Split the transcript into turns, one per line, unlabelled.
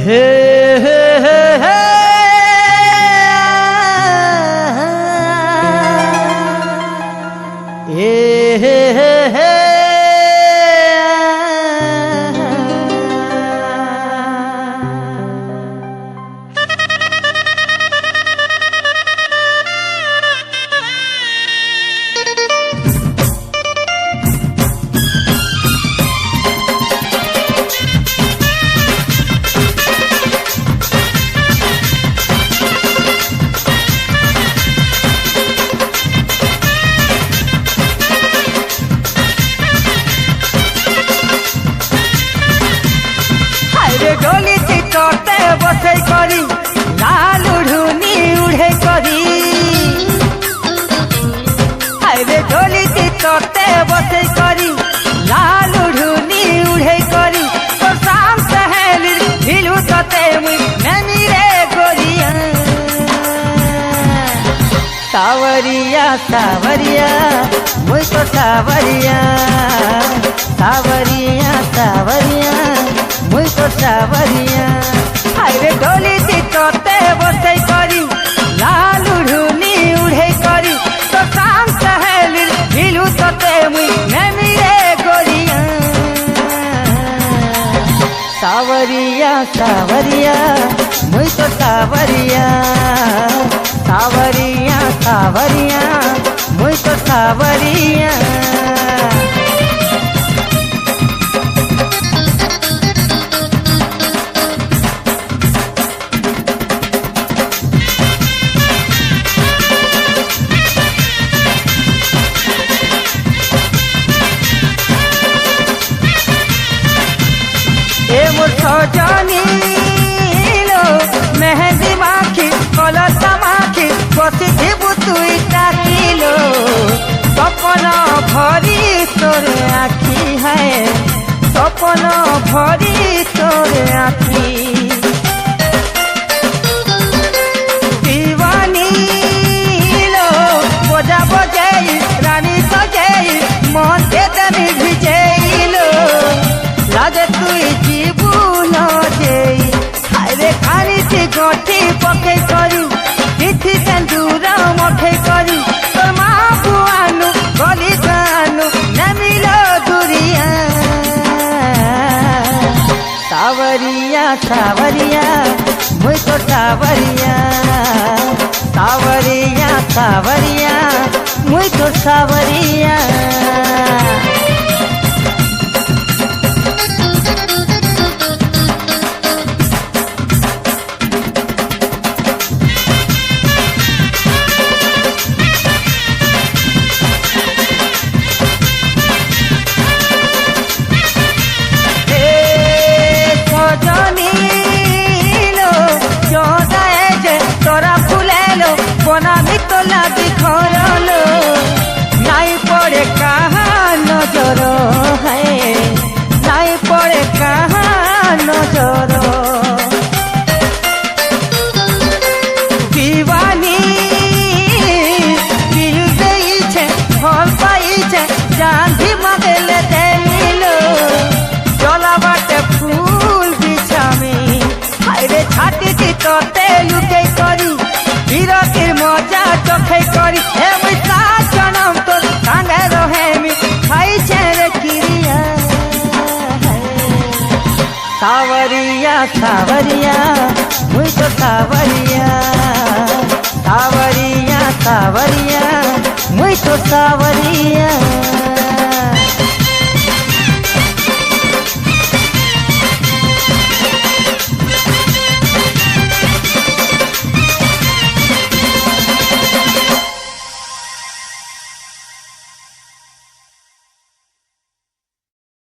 হে হে হে হে হে হে হে হে डोली चढ़ते बसे करी लाल उड़ूनी उड़े करी अरे डोली चढ़ते बसे करी लाल उड़ूनी उड़े करी तो शाम सहेली हिलू तते मुई नैनी रे गोरिया सावरिया सावरिया मुई तो सावरिया सावरिया सावरिया मुई तो सावरिया अरे डोली चढ़ते बसे करी लाल उड़ूनी उड़े करी तो शाम सहेली हिलू तते मुई नैनी रे गोरिया सावरिया सावरिया मुई तो सावरिया सावरिया सावरिया मुई तो सावरिया सजनी लो मेहंदी माखी कलता माखी बसी थी तुई ताकिलो सपन भरी तोर आखी है सपन भरी तोर आखी दीवानी लो बजा बजाई रानी सजाई मन के तनी भिजैलो लागे तुई जीबू गठी पके करी तिथि सेंदूरा मठे करी तोर माँ बुआनु गली गानु नमिलो दुरिया सावरिया सावरिया मुई तो सावरिया सावरिया सावरिया मुई तो सावरिया तोला बिखरलो नाई पड़े कहाँ नजर है नाई पड़े कहाँ नजर दीवानी दिल देइछे फल पाइछे जांधी मगले देलिलो चला बाटे फूल बिछामी हायरे छाती तोते लुके करी বিরতির মজা চোখে করি হে মুই সাত জনম তোর সঙ্গে রহেমি খাইছে রে কিরিয়া সাবরিয়া সাবরিয়া মুই তো সাবরিয়া সাবরিয়া সাবরিয়া মুই তো সাবরিয়া